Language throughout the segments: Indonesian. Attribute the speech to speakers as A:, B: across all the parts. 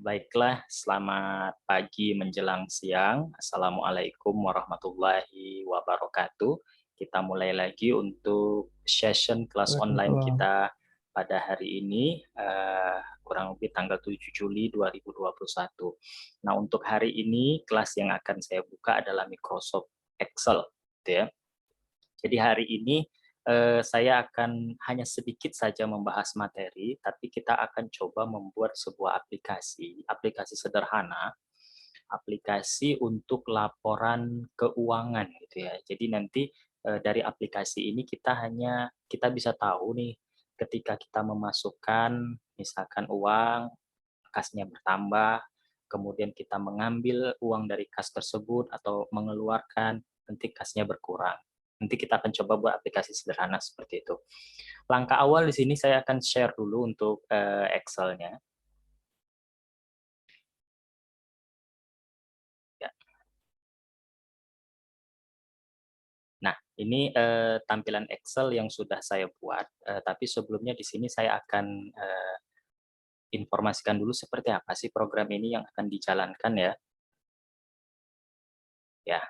A: Baiklah, selamat pagi menjelang siang. Assalamualaikum warahmatullahi wabarakatuh. Kita mulai lagi untuk session kelas online
B: Waalaikumsalam.
A: kita pada hari ini, kurang lebih tanggal 7 Juli 2021. Nah, untuk hari ini kelas yang akan saya buka adalah Microsoft Excel, gitu ya. Jadi hari ini saya akan hanya sedikit saja membahas materi, tapi kita akan coba membuat sebuah aplikasi, aplikasi sederhana, aplikasi untuk laporan keuangan gitu ya. Jadi nanti dari aplikasi ini kita bisa tahu nih ketika kita memasukkan misalkan uang, kasnya bertambah, kemudian kita mengambil uang dari kas tersebut atau mengeluarkan, nanti kasnya berkurang. Nanti kita akan coba buat aplikasi sederhana seperti itu. Langkah awal di sini saya akan share dulu untuk Excel-nya. Ya. Nah, ini tampilan Excel yang sudah saya buat, tapi sebelumnya di sini saya akan informasikan dulu seperti apa sih program ini yang akan dijalankan ya. Ya.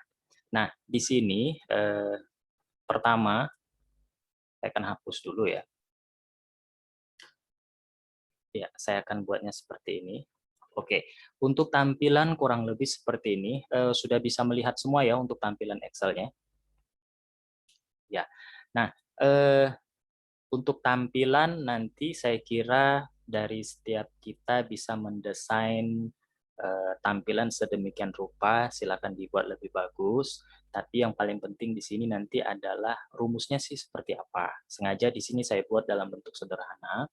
A: Nah, di sini pertama saya akan hapus dulu ya. Ya, saya akan buatnya seperti ini. Oke, untuk tampilan kurang lebih seperti ini, sudah bisa melihat semua ya untuk tampilan Excel-nya? Ya. Nah, untuk tampilan nanti saya kira dari setiap kita bisa mendesain, tampilan sedemikian rupa, silakan dibuat lebih bagus, tapi yang paling penting di sini nanti adalah rumusnya sih seperti apa. Sengaja di sini saya buat dalam bentuk sederhana,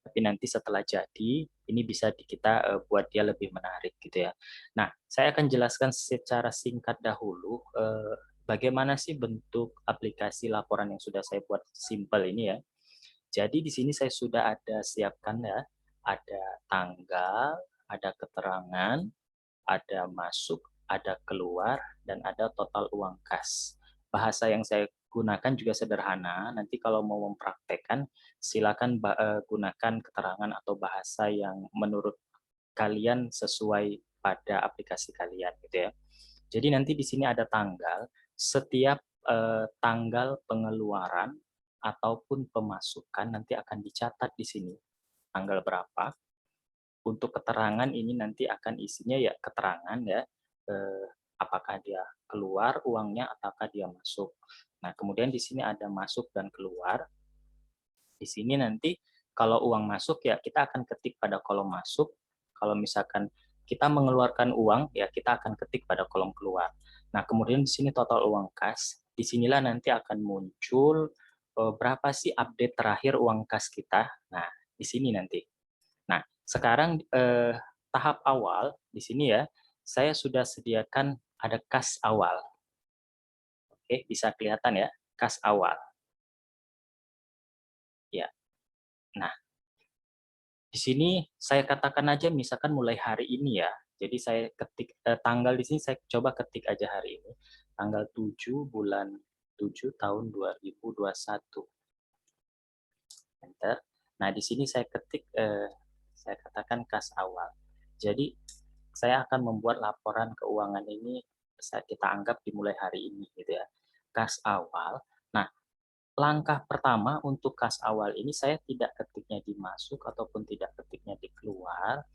A: tapi nanti setelah jadi, ini bisa kita buat dia lebih menarik gitu ya. Nah, saya akan jelaskan secara singkat dahulu bagaimana sih bentuk aplikasi laporan yang sudah saya buat simple ini ya. Jadi di sini saya sudah ada siapkan ya, ada tanggal, ada keterangan, ada masuk, ada keluar, dan ada total uang kas. Bahasa yang saya gunakan juga sederhana, nanti kalau mau mempraktekkan, silakan gunakan keterangan atau bahasa yang menurut kalian sesuai pada aplikasi kalian gitu ya. Jadi nanti di sini ada tanggal, setiap tanggal pengeluaran ataupun pemasukan nanti akan dicatat di sini tanggal berapa. Untuk keterangan ini nanti akan isinya ya keterangan ya, eh, apakah dia keluar uangnya ataukah dia masuk. Nah, kemudian di sini ada masuk dan keluar. Di sini nanti kalau uang masuk ya kita akan ketik pada kolom masuk. Kalau misalkan kita mengeluarkan uang ya kita akan ketik pada kolom keluar. Nah, kemudian di sini total uang kas. Disinilah nanti akan muncul berapa sih update terakhir uang kas kita. Nah, di sini nanti. Nah, sekarang tahap awal di sini ya, saya sudah sediakan ada kas awal. Oke, bisa kelihatan ya, kas awal. Ya. Nah, di sini saya katakan aja misalkan mulai hari ini ya. Jadi saya ketik tanggal di sini saya coba ketik aja hari ini. Tanggal 7 bulan 7 tahun 2021. Enter. Nah, di sini saya ketik saya katakan kas awal. Jadi saya akan membuat laporan keuangan ini kita anggap dimulai hari ini gitu ya. Kas awal. Nah, langkah pertama untuk kas awal ini saya tidak ketiknya di masuk ataupun tidak ketiknya di keluar,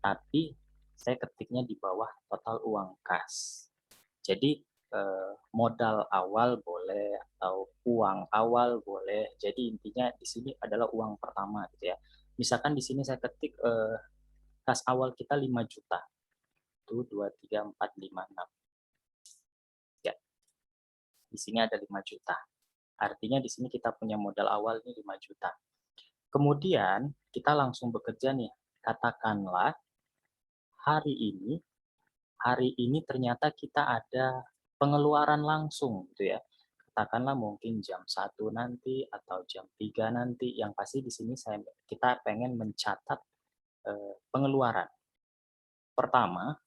A: tapi saya ketiknya di bawah total uang kas. Jadi modal awal boleh atau uang awal boleh. Jadi intinya di sini adalah uang pertama gitu ya. Misalkan di sini saya ketik kas awal kita 5 juta. 1, 2, 3, 4, 5, 6. Ya, di sini ada 5 juta. Artinya di sini kita punya modal awal ini 5 juta. Kemudian kita langsung bekerja nih. Katakanlah hari ini ternyata kita ada pengeluaran langsung gitu ya. Katakanlah mungkin jam 1 nanti atau jam 3 nanti. Yang pasti di sini kita pengen mencatat pengeluaran. Pertama,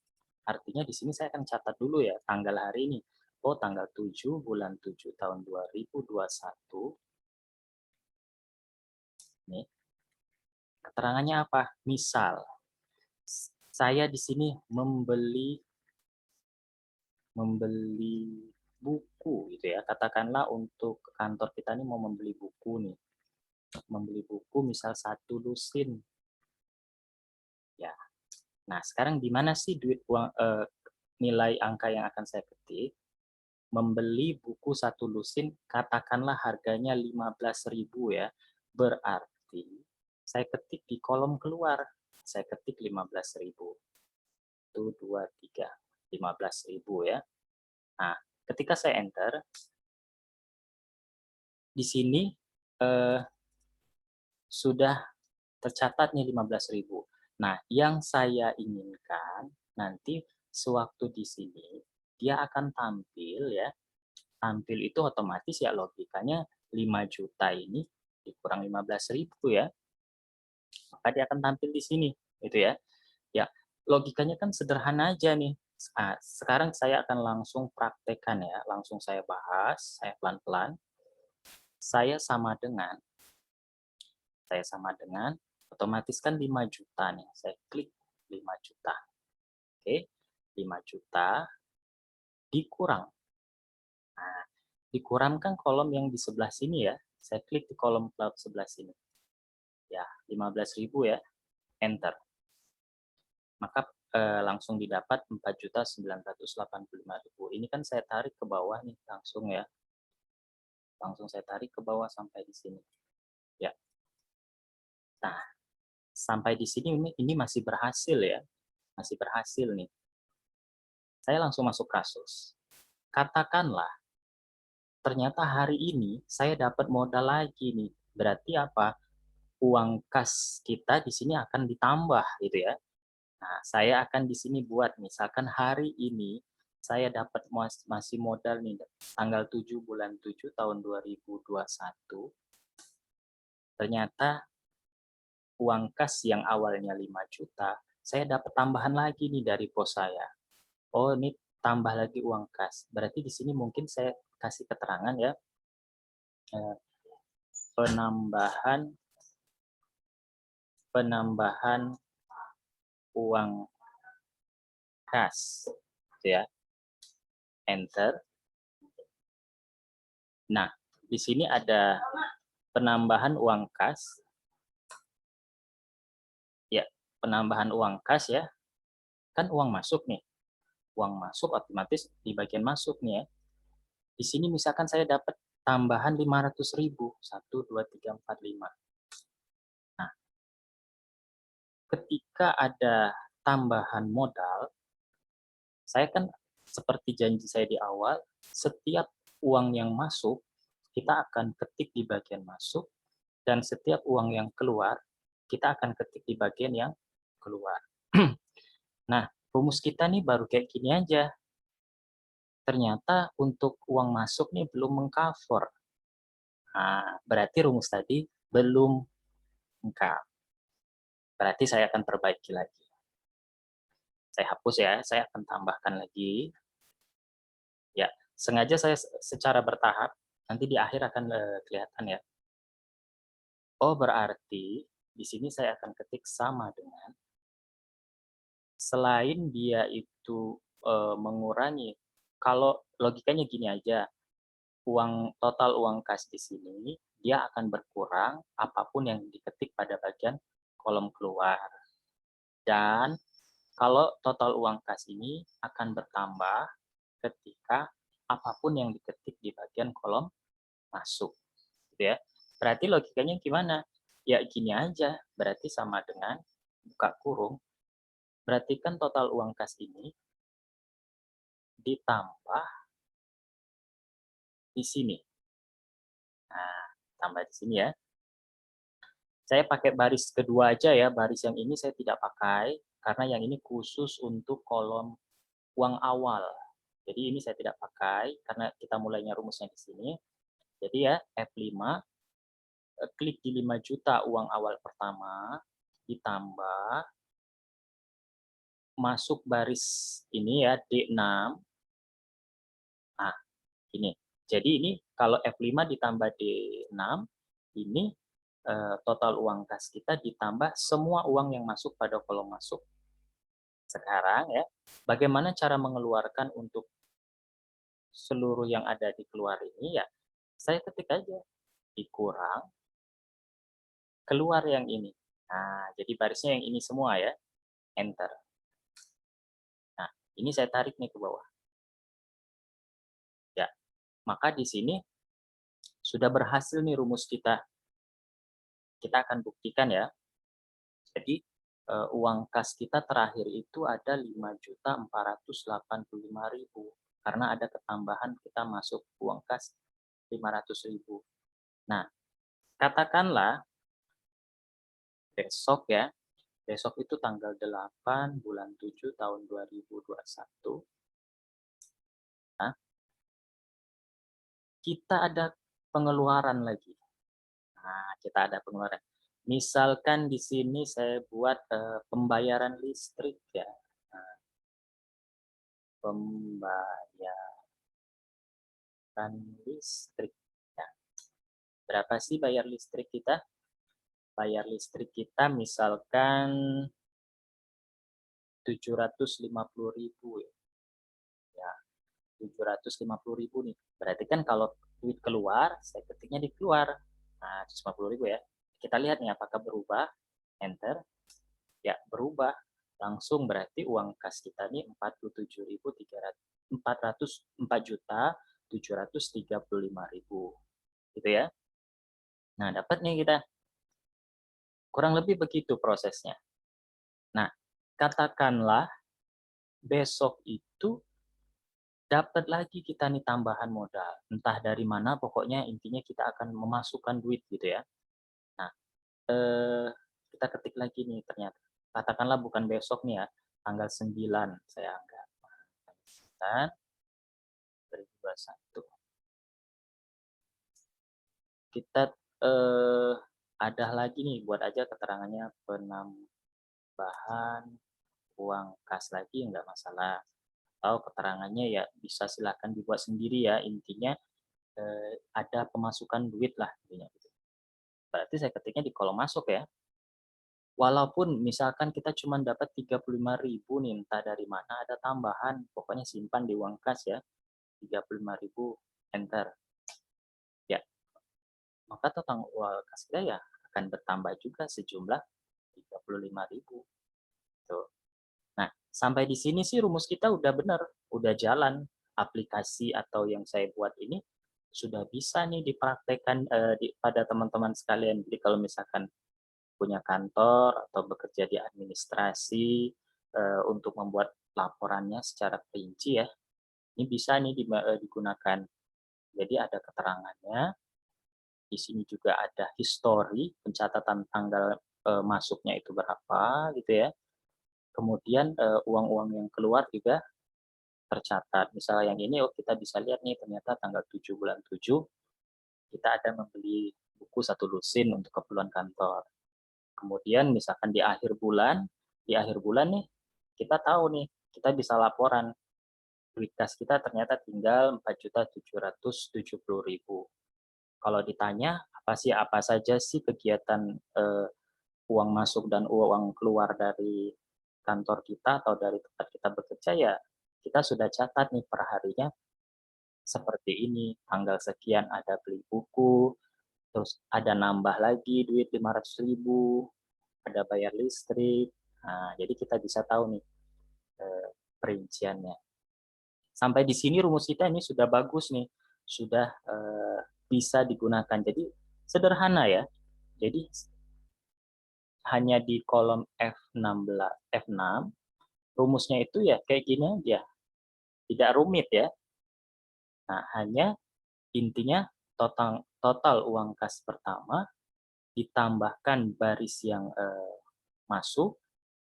A: artinya di sini saya akan catat dulu ya tanggal hari ini. Oh, tanggal 7 bulan 7 tahun 2021. Nih, keterangannya apa? Misal, saya di sini membeli buku gitu ya. Katakanlah untuk kantor kita ini mau membeli buku nih. Membeli buku misal 1 lusin. Ya. Nah, sekarang di mana sih nilai angka yang akan saya ketik? Membeli buku 1 lusin, katakanlah harganya 15.000 ya. Berarti saya ketik di kolom keluar. Saya ketik 15.000. 1, 2, 3. 15.000 ya. Nah, ketika saya enter, di sini sudah tercatat nih 15.000. Nah, yang saya inginkan nanti sewaktu di sini dia akan tampil ya. Tampil itu otomatis ya logikanya 5 juta ini dikurang 15.000 ya. Maka dia akan tampil di sini gitu ya. Ya, logikanya kan sederhana aja nih. Nah, sekarang saya akan langsung praktekkan ya, langsung saya bahas, saya pelan-pelan. Saya sama otomatis kan 5 juta nih. Saya klik 5 juta. Oke, 5 juta dikurang. Nah, dikurangkan kolom yang di sebelah sini ya. Saya klik di kolom cloud sebelah sini. Ya, 15.000 ya. Enter. Maka langsung didapat 4.985.000. Ini kan saya tarik ke bawah nih langsung ya. Langsung saya tarik ke bawah sampai di sini. Ya. Nah, sampai di sini ini masih berhasil ya. Masih berhasil nih. Saya langsung masuk kasus. Katakanlah ternyata hari ini saya dapat modal lagi nih. Berarti apa? Uang kas kita di sini akan ditambah gitu ya. Nah, saya akan di sini buat misalkan hari ini saya dapat masih modal nih tanggal 7 bulan 7 tahun 2021. Ternyata uang kas yang awalnya 5 juta, saya dapat tambahan lagi nih dari pos saya. Oh, ini tambah lagi uang kas. Berarti di sini mungkin saya kasih keterangan ya. Penambahan uang kas. Gitu ya. Enter. Nah, di sini ada penambahan uang kas. Ya, penambahan uang kas ya. Kan uang masuk nih. Uang masuk otomatis di bagian masuk nih ya. Di sini misalkan saya dapat tambahan 500.000. 1, 2, 3, 4, 5. Nah, ketika ada tambahan modal, saya kan seperti janji saya di awal, setiap uang yang masuk, kita akan ketik di bagian masuk, dan setiap uang yang keluar, kita akan ketik di bagian yang keluar. Nah, rumus kita nih baru kayak gini aja. Ternyata untuk uang masuk nih belum mengcover. Nah, berarti rumus tadi belum lengkap. Berarti saya akan perbaiki lagi. Saya hapus ya, saya akan tambahkan lagi. Ya, sengaja saya secara bertahap, nanti di akhir akan kelihatan ya. Oh, berarti di sini saya akan ketik sama dengan, selain dia itu mengurangi, kalau logikanya gini aja, total uang kas di sini, dia akan berkurang apapun yang diketik pada bagian kolom keluar. Dan kalau total uang kas ini akan bertambah ketika apapun yang diketik di bagian kolom masuk. Gitu ya. Berarti logikanya gimana? Ya gini aja, berarti sama dengan buka kurung, berarti kan total uang kas ini ditambah di sini. Nah, tambah di sini ya. Saya pakai baris kedua aja ya, baris yang ini saya tidak pakai, karena yang ini khusus untuk kolom uang awal. Jadi ini saya tidak pakai, karena kita mulainya rumusnya di sini. Jadi ya, F5, klik di 5 juta uang awal pertama, ditambah, masuk baris ini ya, D6. Nah, ini. Jadi ini kalau F5 ditambah D6, ini total uang kas kita ditambah semua uang yang masuk pada kolom masuk. Sekarang ya, bagaimana cara mengeluarkan untuk seluruh yang ada di keluar ini ya, saya ketik aja, dikurang, keluar yang ini. Nah, jadi barisnya yang ini semua ya, enter. Nah, ini saya tarik nih ke bawah. Ya, maka di sini sudah berhasil nih rumus kita. Kita akan buktikan ya. Jadi uang kas kita terakhir itu ada 5.485.000 karena ada ketambahan kita masuk uang kas 500.000. Nah, katakanlah besok ya, besok itu tanggal 8 bulan 7 tahun 2021. Nah, kita ada pengeluaran lagi. Nah, kita ada pengeluaran. Misalkan di sini saya buat pembayaran listrik ya. Nah, pembayaran listrik. Ya. Berapa sih bayar listrik kita? Bayar listrik kita misalkan 750.000 ya. Ya, 750.000 nih. Berarti kan kalau duit keluar, saya ketiknya di keluar. Nah, 750.000 ya. Kita lihat nih apakah berubah. Enter. Ya, berubah. Langsung berarti uang kas kita nih 4.735.000 gitu ya. Nah, dapat nih kita. Kurang lebih begitu prosesnya. Nah, katakanlah besok itu dapat lagi kita nih tambahan modal. Entah dari mana, pokoknya intinya kita akan memasukkan duit gitu ya. Nah, kita ketik lagi nih ternyata. Katakanlah bukan besok nih ya, tanggal 9 saya anggap. 9 2021. Kita ada lagi nih, buat aja keterangannya penambahan uang kas lagi, nggak masalah. Atau keterangannya ya bisa silakan dibuat sendiri ya, intinya ada pemasukan duit lah intinya gitu. Berarti saya ketiknya di kolom masuk ya. Walaupun misalkan kita cuma dapat 35.000 nih, entah dari mana ada tambahan, pokoknya simpan di uang kas ya, 35.000, enter. Ya, maka total uang kas kita ya akan bertambah juga sejumlah 35.000. Tuh. Nah, sampai di sini sih rumus kita udah benar, udah jalan. Aplikasi atau yang saya buat ini sudah bisa nih dipraktekkan pada teman-teman sekalian. Jadi kalau misalkan punya kantor atau bekerja di administrasi untuk membuat laporannya secara perinci ya, ini bisa nih digunakan. Jadi ada keterangannya, di sini juga ada histori, pencatatan tanggal masuknya itu berapa gitu ya. Kemudian uang-uang yang keluar juga tercatat. Misalnya yang ini, oh kita bisa lihat nih ternyata tanggal 7 bulan 7 kita ada membeli buku 1 lusin untuk keperluan kantor. Kemudian misalkan di akhir bulan nih kita tahu nih, kita bisa laporan duit kas kita ternyata tinggal 4.770.000. Kalau ditanya apa saja sih kegiatan uang masuk dan uang keluar dari kantor kita atau dari tempat kita bekerja ya kita sudah catat nih per harinya seperti ini, tanggal sekian ada beli buku, terus ada nambah lagi duit 500.000, ada bayar listrik. Nah, jadi kita bisa tahu nih perinciannya. Sampai di sini rumus kita ini sudah bagus nih, sudah bisa digunakan. Jadi sederhana ya. Jadi hanya di kolom F16, F6, rumusnya itu ya kayak gini aja. Tidak rumit ya. Nah, hanya intinya total uang kas pertama ditambahkan baris yang masuk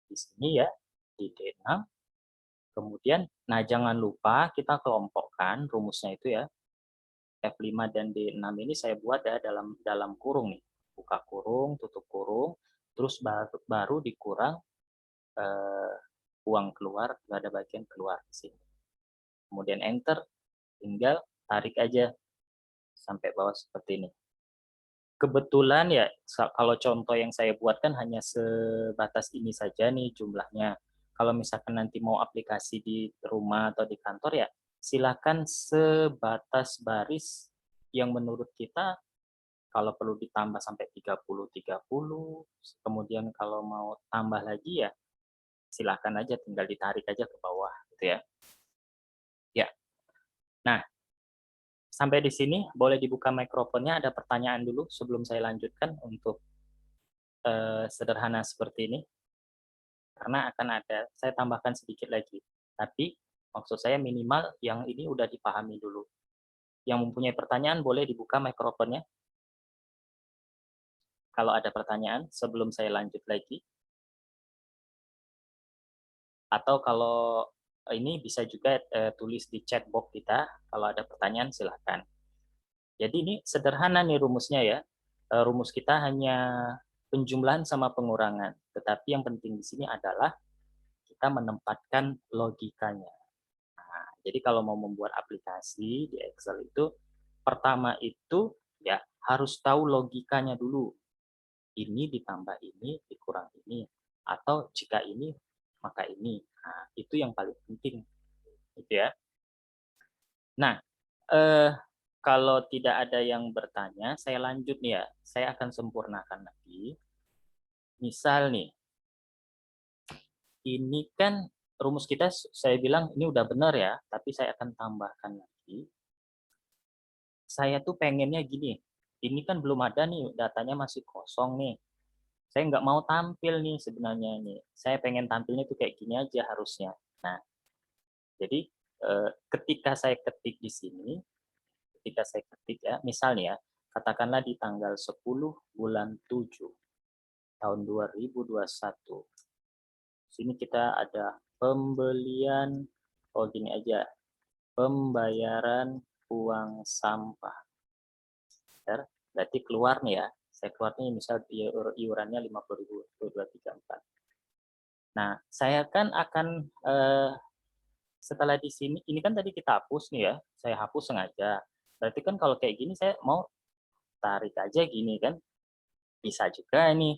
A: di sini ya, di D6. Kemudian, nah jangan lupa kita kelompokkan rumusnya itu ya. F5 dan D6 ini saya buat ya dalam kurung nih. Buka kurung, tutup kurung, terus baru dikurang eh, uang keluar, ada bagian keluar di sini. Kemudian enter, tinggal tarik aja sampai bawah seperti ini. Kebetulan ya kalau contoh yang saya buat kan hanya sebatas ini saja nih jumlahnya. kalau misalkan nanti mau aplikasi di rumah atau di kantor ya, silakan sebatas baris yang menurut kita kalau perlu ditambah sampai 30, kemudian kalau mau tambah lagi ya silakan aja, tinggal ditarik aja ke bawah gitu ya. Ya. Nah, sampai di sini boleh dibuka mikrofonnya, ada pertanyaan dulu sebelum saya lanjutkan untuk sederhana seperti ini. Karena akan ada, saya tambahkan sedikit lagi. Tapi maksud saya minimal yang ini udah dipahami dulu. Yang mempunyai pertanyaan boleh dibuka mikrofonnya. Kalau ada pertanyaan sebelum saya lanjut lagi. Atau kalau ini bisa juga tulis di chat box kita. Kalau ada pertanyaan silahkan. Jadi ini sederhana nih rumusnya ya. Rumus kita hanya penjumlahan sama pengurangan. Tetapi yang penting di sini adalah kita menempatkan logikanya. Nah, jadi kalau mau membuat aplikasi di Excel itu, pertama itu ya harus tahu logikanya dulu. Ini ditambah ini, dikurang ini. Atau jika ini, maka ini. Nah, itu yang paling penting. Gitu ya. Nah, kalau tidak ada yang bertanya, saya lanjut nih ya. Saya akan sempurnakan lagi. Misal nih, ini kan rumus kita saya bilang ini udah benar ya, tapi saya akan tambahkan lagi. Saya tuh pengennya gini, ini kan belum ada nih, datanya masih kosong nih. Saya nggak mau tampil nih sebenarnya nih. Saya pengen tampilnya tuh kayak gini aja harusnya. Nah, jadi ketika saya ketik di sini, ketika saya ketik ya, misalnya ya, katakanlah di tanggal 10 bulan 7 tahun 2021. Sini kita ada pembelian, oh gini aja, pembayaran uang sampah. Berarti keluar nih ya, saya keluar nih misal iurannya 50.000, 1, 2, 3, 4. Nah, saya kan akan setelah di sini, ini kan tadi kita hapus nih ya, saya hapus sengaja. Berarti kan kalau kayak gini saya mau tarik aja gini kan, bisa juga ini,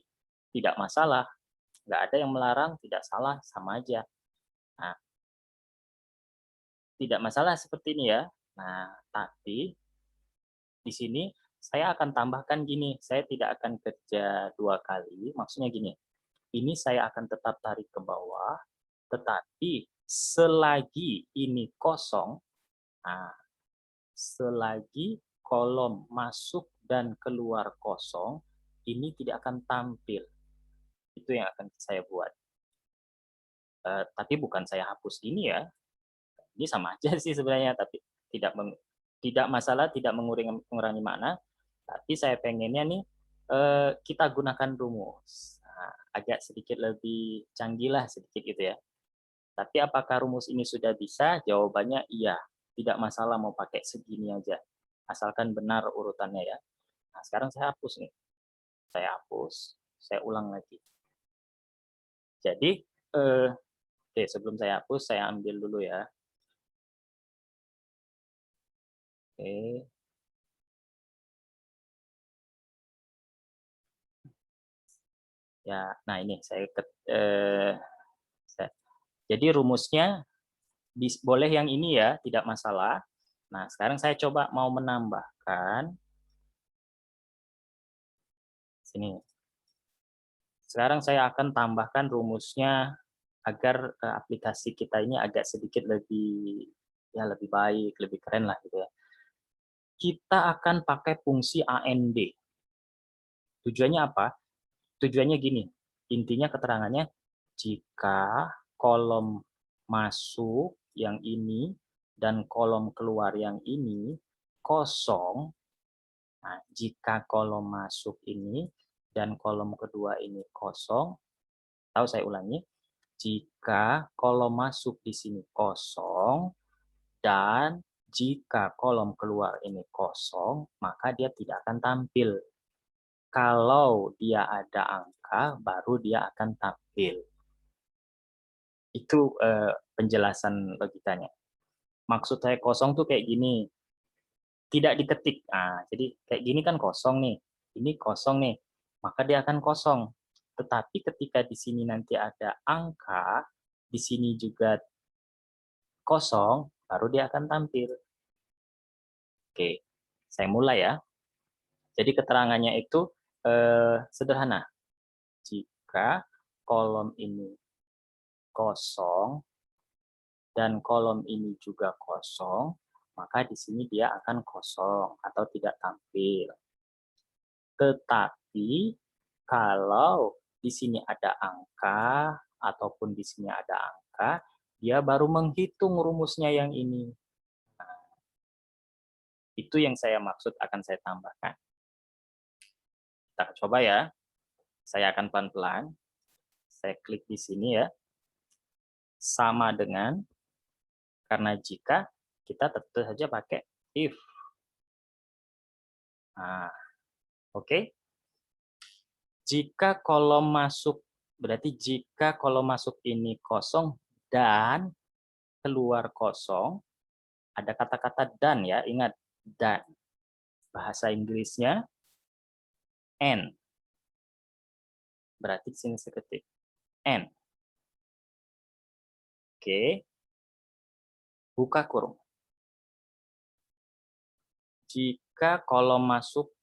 A: tidak masalah. Nggak ada yang melarang, tidak salah, sama aja. Nah, tidak masalah seperti ini ya. Nah, tapi di sini saya akan tambahkan gini, saya tidak akan kerja 2 kali, maksudnya gini, ini saya akan tetap tarik ke bawah, tetapi selagi ini kosong, nah, selagi kolom masuk dan keluar kosong, ini tidak akan tampil. Itu yang akan saya buat. Tapi bukan saya hapus ini ya, ini sama aja sih sebenarnya, tapi tidak masalah, tidak mengurangi makna, tapi saya pengennya nih kita gunakan rumus. Nah, agak sedikit lebih canggih lah sedikit gitu ya. Tapi apakah rumus ini sudah bisa? Jawabannya iya. Tidak masalah mau pakai segini aja. Asalkan benar urutannya ya. Nah, sekarang saya hapus nih. Saya hapus, saya ulang lagi. Jadi, oke, sebelum saya hapus, saya ambil dulu ya. Oke. Ya, nah ini jadi rumusnya boleh yang ini ya, tidak masalah. Nah, sekarang saya coba mau menambahkan sini. Sekarang saya akan tambahkan rumusnya agar aplikasi kita ini agak sedikit lebih ya lebih baik, lebih keren lah gitu ya. Kita akan pakai fungsi AND. Tujuannya apa? Tujuannya gini, intinya keterangannya jika kolom masuk yang ini dan kolom keluar yang ini kosong, nah, jika kolom masuk ini dan kolom kedua ini kosong, tahu saya ulangi, jika kolom masuk di sini kosong dan jika kolom keluar ini kosong, maka dia tidak akan tampil. Kalau dia ada angka, baru dia akan tampil. Itu penjelasan logikanya. Maksud saya kosong tuh kayak gini, tidak diketik. Nah, jadi kayak gini kan kosong nih, ini kosong nih, maka dia akan kosong. Tetapi ketika di sini nanti ada angka, di sini juga kosong, baru dia akan tampil. Oke, saya mulai ya. Jadi keterangannya itu sederhana. Jika kolom ini kosong dan kolom ini juga kosong, maka di sini dia akan kosong atau tidak tampil. Tetapi kalau di sini ada angka ataupun di sini ada angka, dia baru menghitung rumusnya yang ini. Nah, itu yang saya maksud akan saya tambahkan. Kita coba ya. Saya akan pelan-pelan. Saya klik di sini ya. Sama dengan, karena jika kita tentu saja pakai if. Nah, oke. Jika kolom masuk, berarti jika kolom masuk ini kosong dan keluar kosong, ada kata-kata dan ya, ingat dan. Bahasa Inggrisnya and. Berarti sini saya ketik and. Oke. Buka kurung. Jika kolom masuk,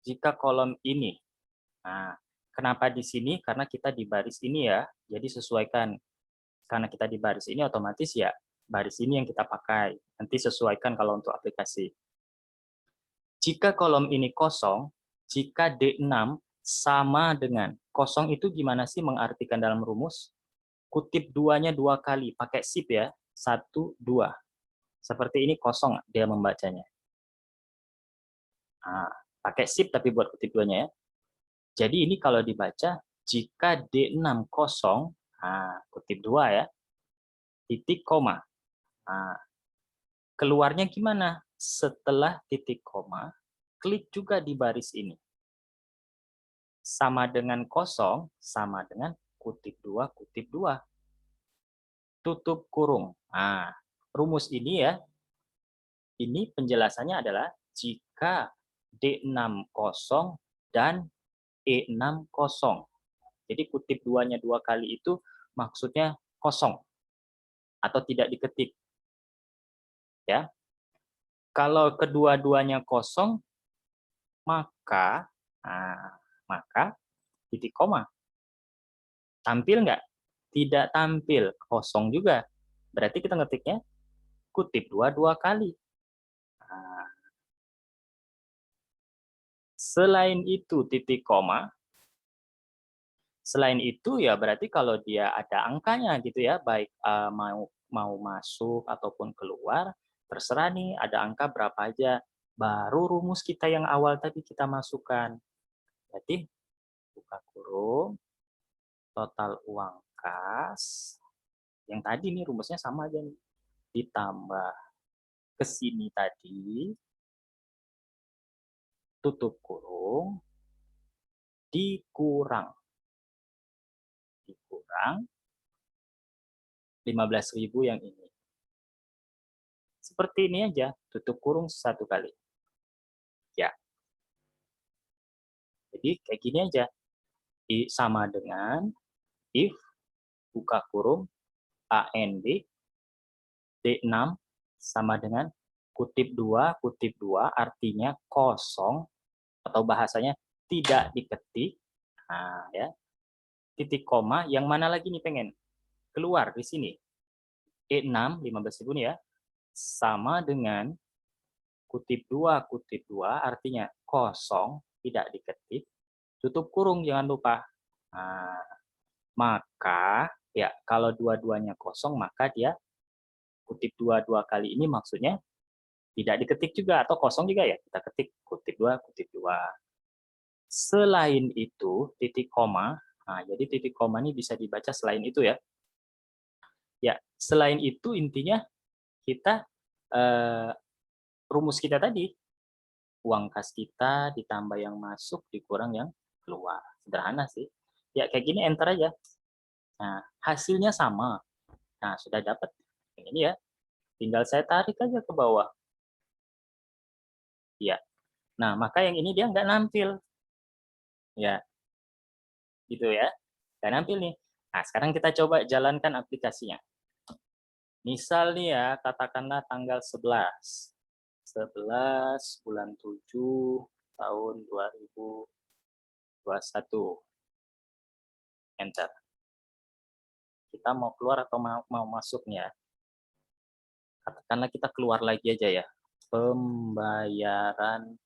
A: jika kolom ini. Nah, kenapa di sini? Karena kita di baris ini ya. Jadi sesuaikan. Karena kita di baris ini otomatis ya baris ini yang kita pakai. Nanti sesuaikan kalau untuk aplikasi. Jika kolom ini kosong, jika D6 sama dengan kosong itu gimana sih mengartikan dalam rumus? Kutip duanya 2 kali, pakai sip ya. 1, 2. Seperti ini kosong dia membacanya. Nah, pakai sip tapi buat kutip duanya ya. Jadi ini kalau dibaca, jika D6 kosong, nah, kutip 2 ya, titik koma. Nah, keluarnya gimana? Setelah titik koma, klik juga di baris ini. Sama dengan kosong, sama dengan kutip 2, kutip 2. Tutup kurung. Nah, rumus ini ya, ini penjelasannya adalah jika D6 kosong dan E6 kosong. Jadi kutip 2-nya 2 kali itu maksudnya kosong atau tidak diketik. Ya. Kalau kedua-duanya kosong, maka titik koma. Tampil nggak? Tidak tampil, kosong juga. Berarti kita ngetiknya kutip 2 kali. Nah, selain itu titik koma, selain itu ya berarti kalau dia ada angkanya gitu ya, baik mau masuk ataupun keluar, terserah nih ada angka berapa aja. Baru rumus kita yang awal tadi kita masukkan. Berarti buka kurung, total uang kas, yang tadi nih rumusnya sama aja nih, ditambah ke sini tadi, tutup kurung, dikurang 15.000 yang ini. Seperti ini aja, tutup kurung 1 kali. Ya. Jadi kayak gini aja. Sama dengan if buka kurung AND D6 sama dengan kutip 2 artinya kosong atau bahasanya tidak diketik. Nah, ya. Titik koma yang mana lagi nih pengen keluar di sini. E6 15.000 nih ya. Sama dengan kutip 2 artinya kosong, tidak diketik, tutup kurung jangan lupa. Nah, maka ya kalau dua-duanya kosong maka dia kutip 2 kali ini maksudnya tidak diketik juga atau kosong juga ya. Kita ketik kutip 2 Selain itu titik koma, nah jadi titik koma ini bisa dibaca selain itu ya. Ya, selain itu intinya kita rumus kita tadi, uang kas kita ditambah yang masuk dikurang yang keluar. Sederhana sih. Ya kayak gini enter aja. Nah, hasilnya sama. Nah, sudah dapat. Yang ini ya. Tinggal saya tarik aja ke bawah. Ya. Nah, maka yang ini dia nggak nampil. Ya. Gitu ya. Nggak nampil nih. Nah, sekarang kita coba jalankan aplikasinya. Misal nih ya, katakanlah tanggal 11. 11 bulan 7 tahun 2021. Enter. Kita mau keluar atau mau masuk nih ya? Katakanlah kita keluar lagi aja ya. Pembayaran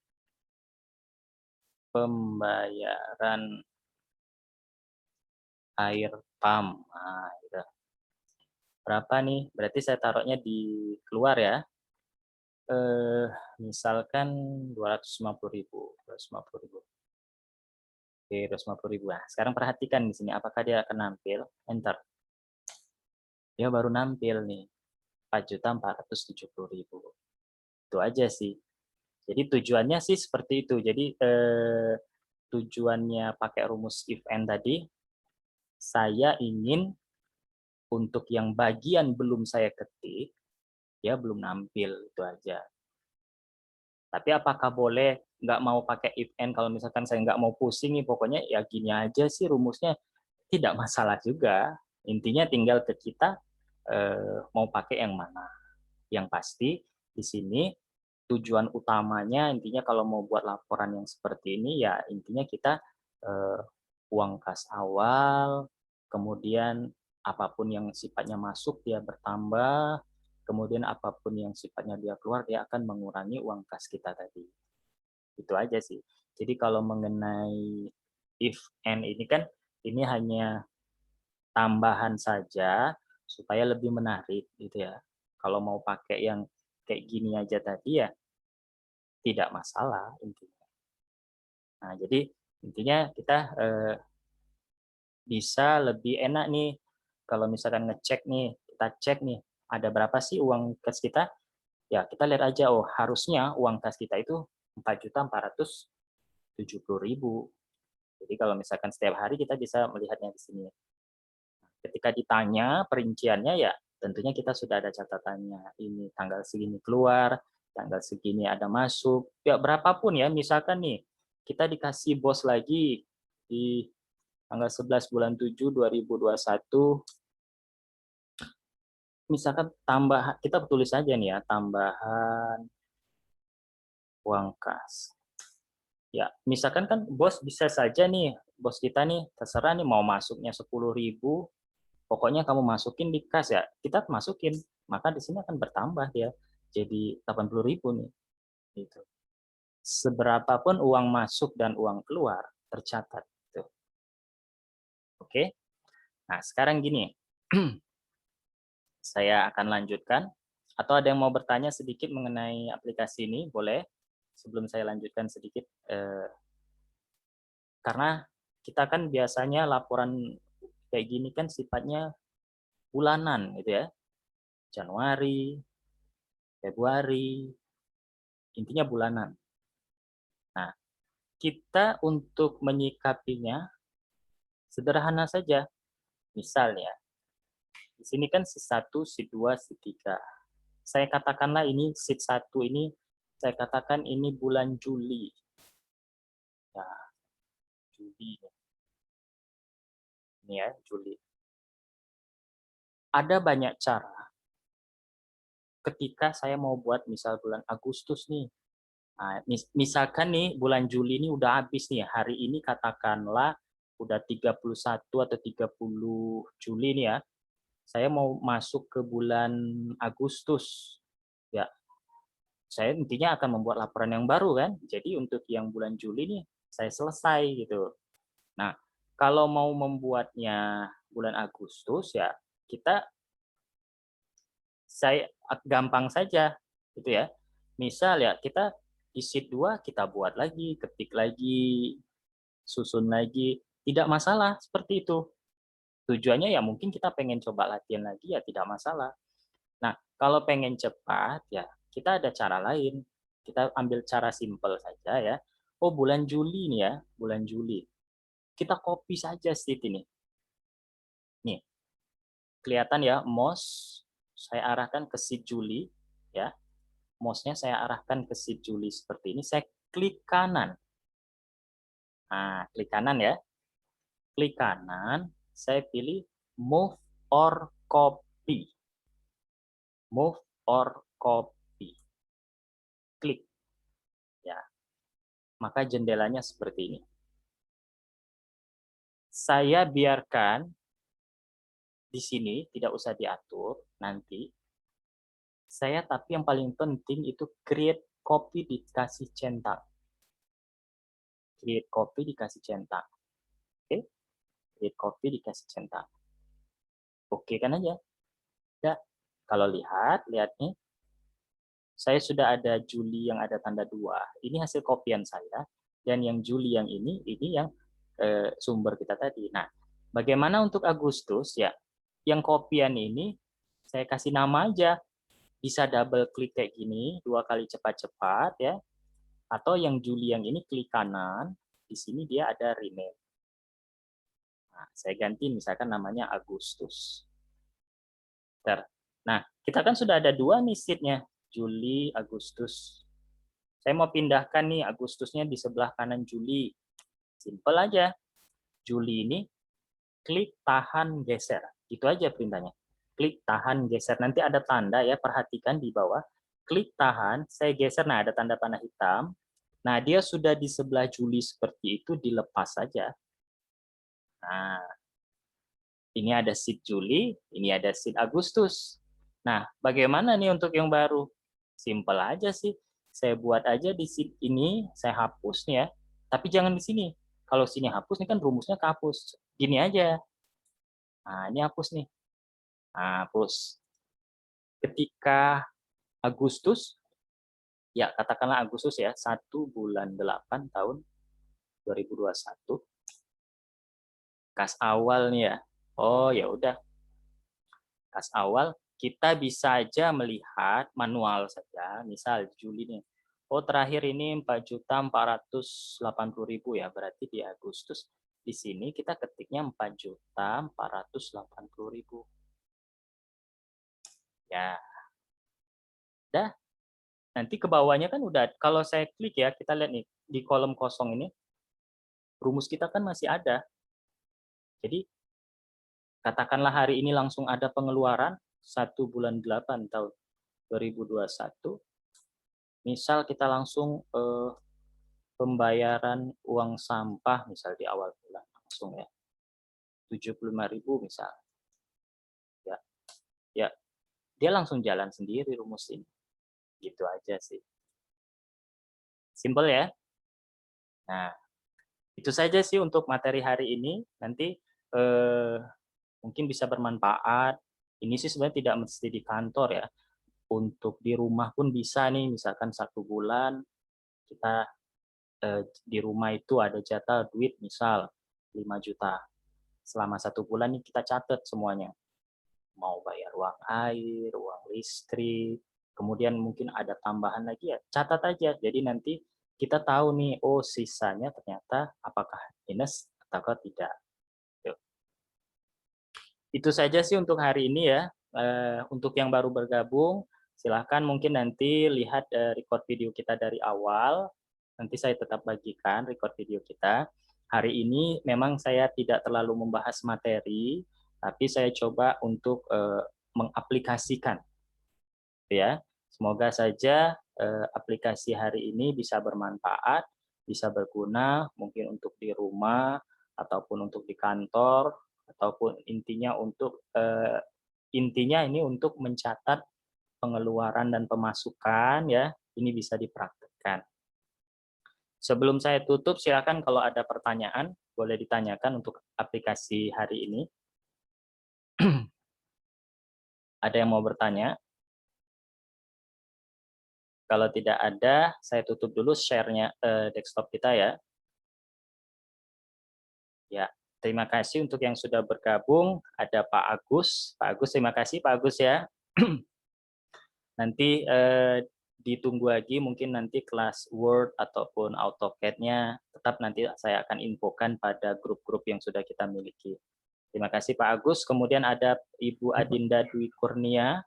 A: air pam. Nah, gitu. Berapa nih? Berarti saya taruhnya di keluar ya. Misalkan 250.000. 250.000. Oke, 250.000. Nah, sekarang perhatikan di sini apakah dia akan nampil. Enter. Dia baru nampil nih. 4.470.000. Itu aja sih. Jadi tujuannya sih seperti itu. Jadi tujuannya pakai rumus if and tadi, saya ingin untuk yang bagian belum saya ketik, ya belum nampil, itu aja. Tapi apakah boleh nggak mau pakai if and kalau misalkan saya nggak mau pusing nih, pokoknya ya gini aja sih rumusnya, tidak masalah juga. Intinya tinggal ke kita mau pakai yang mana. Yang pasti di sini tujuan utamanya intinya kalau mau buat laporan yang seperti ini ya intinya kita uang kas awal, kemudian apapun yang sifatnya masuk dia bertambah, kemudian apapun yang sifatnya dia keluar dia akan mengurangi uang kas kita tadi. Itu aja sih. Jadi kalau mengenai if and ini kan ini hanya tambahan saja supaya lebih menarik gitu ya. Kalau mau pakai yang kayak gini aja tadi ya tidak masalah intinya. Nah, jadi intinya kita bisa lebih enak nih kalau misalkan ngecek nih, kita cek nih ada berapa sih uang kas kita? Ya, kita lihat aja oh harusnya uang kas kita itu 4.470.000. Jadi kalau misalkan setiap hari kita bisa melihatnya di sini. Ketika ditanya perinciannya ya tentunya kita sudah ada catatannya. Ini tanggal segini keluar, tanggal segini ada masuk. Ya berapapun ya, misalkan nih kita dikasih bos lagi di tanggal 11 bulan 7 2021, misalkan tambah kita tulis aja nih ya, tambahan uang kas. Ya, misalkan kan bos bisa saja nih, bos kita nih terserah nih mau masuknya 10.000, pokoknya kamu masukin di kas ya, kita masukin, maka di sini akan bertambah ya, jadi 80.000 nih. Gitu. Seberapapun uang masuk dan uang keluar tercatat. Gitu. Oke, nah sekarang gini, saya akan lanjutkan. Atau ada yang mau bertanya sedikit mengenai aplikasi ini, boleh. Sebelum saya lanjutkan sedikit, karena kita kan biasanya laporan kayak gini kan sifatnya bulanan gitu ya. Januari, Februari, intinya bulanan. Nah, kita untuk menyikapinya sederhana saja. Misalnya, di sini kan sheet 1, sheet 2, sheet 3. Saya katakanlah ini sheet 1 ini, saya katakan ini bulan Juli. Ya, Juli. Ini ya, Juli. Ada banyak cara ketika saya mau buat misal bulan Agustus nih. Nah, misalkan nih bulan Juli ini udah habis nih, hari ini katakanlah udah 31 atau 30 Juli nih ya. Saya mau masuk ke bulan Agustus. Ya, saya intinya akan membuat laporan yang baru kan. Jadi untuk yang bulan Juli nih saya selesai gitu. Nah, kalau mau membuatnya bulan Agustus ya kita saya gampang saja gitu ya. Misal ya kita di sheet 2 kita buat lagi, ketik lagi, susun lagi, tidak masalah seperti itu. Tujuannya ya mungkin kita pengen coba latihan lagi ya tidak masalah. Nah, kalau pengen cepat ya kita ada cara lain. Kita ambil cara simpel saja ya. Oh, bulan Juli nih ya, bulan Juli. Kita copy saja sheet ini. Nih, kelihatan ya mouse saya arahkan ke sheet Juli ya. Mouse-nya saya arahkan ke sheet Juli seperti ini. Saya klik kanan. Nah, klik kanan ya. Klik kanan, saya pilih move or copy. Move or copy. Klik. Ya. Maka jendelanya seperti ini. Saya biarkan di sini, tidak usah diatur nanti. Tapi yang paling penting itu create copy dikasih centang. Create copy dikasih centang. Oke? Create copy dikasih centang. Oke kan aja? Ya. Kalau lihat nih. Saya sudah ada Juli yang ada tanda 2. Ini hasil kopian saya. Dan yang Juli yang ini yang sumber kita tadi. Nah, bagaimana untuk Agustus? Ya, yang kopian ini saya kasih nama aja. Bisa double klik kayak gini, 2 kali cepat-cepat ya. Atau yang Juli yang ini klik kanan, di sini dia ada rename. Nah, saya ganti misalkan namanya Agustus. Nah, kita kan sudah ada 2 nih sheet-nya. Juli, Agustus. Saya mau pindahkan nih Agustusnya di sebelah kanan Juli. Simple aja. Juli ini klik tahan geser. Itu aja perintahnya. Klik tahan geser. Nanti ada tanda ya, perhatikan di bawah. Klik tahan, saya geser. Nah, ada tanda panah hitam. Nah, dia sudah di sebelah Juli seperti itu, dilepas saja. Nah, ini ada sheet Juli, ini ada sheet Agustus. Nah, bagaimana nih untuk yang baru? Simple aja sih. Saya buat aja di sheet ini, saya hapus nih ya. Tapi jangan di sini. Kalau sini hapus, ini kan rumusnya kehapus. Gini aja. Nah, ini hapus nih. Nah, hapus. Ketika Agustus, ya katakanlah Agustus ya, 1 bulan 8 tahun 2021. Kas awal nih ya. Oh, ya udah. Kas awal kita bisa aja melihat manual saja, misal Juli nih. Oh, terakhir ini 4.480.000 ya, berarti di Agustus. Di sini kita ketiknya 4.480.000. Ya. Dah. Nanti ke bawahnya kan udah, kalau saya klik ya, kita lihat nih, di kolom kosong ini, rumus kita kan masih ada. Jadi, katakanlah hari ini langsung ada pengeluaran, 1 bulan 8 tahun 2021, misal kita langsung pembayaran uang sampah misal di awal bulan langsung ya 75.000 misal ya, ya dia langsung jalan sendiri rumus ini, gitu aja sih, simple ya. Nah, itu saja sih untuk materi hari ini. Nanti mungkin bisa bermanfaat. Ini sih sebenarnya tidak mesti di kantor ya, untuk di rumah pun bisa nih, misalkan 1 bulan kita di rumah itu ada jatah duit misal 5 juta. Selama 1 bulan nih kita catat semuanya. Mau bayar uang air, uang listrik, kemudian mungkin ada tambahan lagi ya, catat aja. Jadi nanti kita tahu nih, oh sisanya ternyata apakah minus atau tidak. Itu saja sih untuk hari ini ya. Untuk yang baru bergabung, silahkan mungkin nanti lihat record video kita dari awal. Nanti saya tetap bagikan record video kita. Hari ini memang saya tidak terlalu membahas materi, tapi saya coba untuk mengaplikasikan. Ya, semoga saja aplikasi hari ini bisa bermanfaat, bisa berguna, mungkin untuk di rumah ataupun untuk di kantor, ataupun intinya ini untuk mencatat pengeluaran dan pemasukan ya, ini bisa dipraktekkan. Sebelum saya tutup, silakan kalau ada pertanyaan boleh ditanyakan untuk aplikasi hari ini. Ada yang mau bertanya? Kalau tidak ada, saya tutup dulu share-nya desktop kita ya. Ya, terima kasih untuk yang sudah bergabung. Ada Pak Agus. Pak Agus, terima kasih Pak Agus ya. Nanti ditunggu lagi mungkin nanti kelas Word ataupun AutoCAD-nya tetap nanti saya akan infokan pada grup-grup yang sudah kita miliki. Terima kasih Pak Agus. Kemudian ada Ibu Adinda Dwi Kurnia.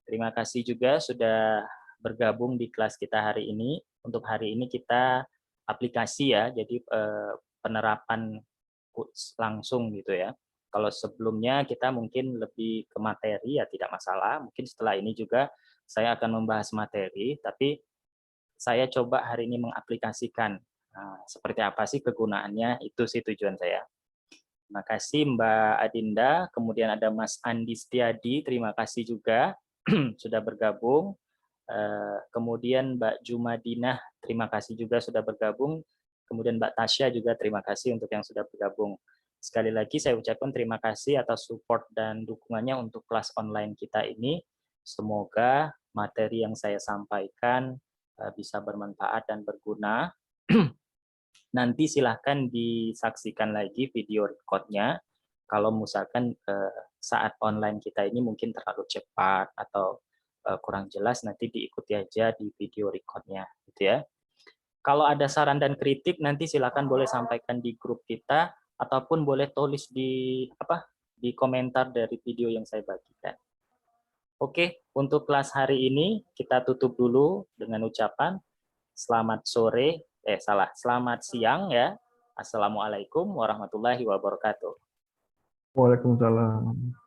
A: Terima kasih juga sudah bergabung di kelas kita hari ini. Untuk hari ini kita aplikasi ya, jadi penerapan langsung gitu ya. Kalau sebelumnya kita mungkin lebih ke materi ya tidak masalah. Mungkin setelah ini juga saya akan membahas materi, tapi saya coba hari ini mengaplikasikan. Nah, seperti apa sih kegunaannya, itu sih tujuan saya. Terima kasih Mbak Adinda, kemudian ada Mas Andi Setiadi, terima kasih juga sudah bergabung. Kemudian Mbak Jumadinah, terima kasih juga sudah bergabung. Kemudian Mbak Tasya juga terima kasih untuk yang sudah bergabung. Sekali lagi saya ucapkan terima kasih atas support dan dukungannya untuk kelas online kita ini. Semoga materi yang saya sampaikan bisa bermanfaat dan berguna. Nanti silahkan disaksikan lagi video recordnya. Kalau misalkan saat online kita ini mungkin terlalu cepat atau kurang jelas, nanti diikuti aja di video recordnya, gitu ya. Kalau ada saran dan kritik, nanti silakan boleh sampaikan di grup kita ataupun boleh tulis di komentar dari video yang saya bagikan. Oke, untuk kelas hari ini kita tutup dulu dengan ucapan selamat siang ya. Assalamualaikum warahmatullahi wabarakatuh.
B: Waalaikumsalam.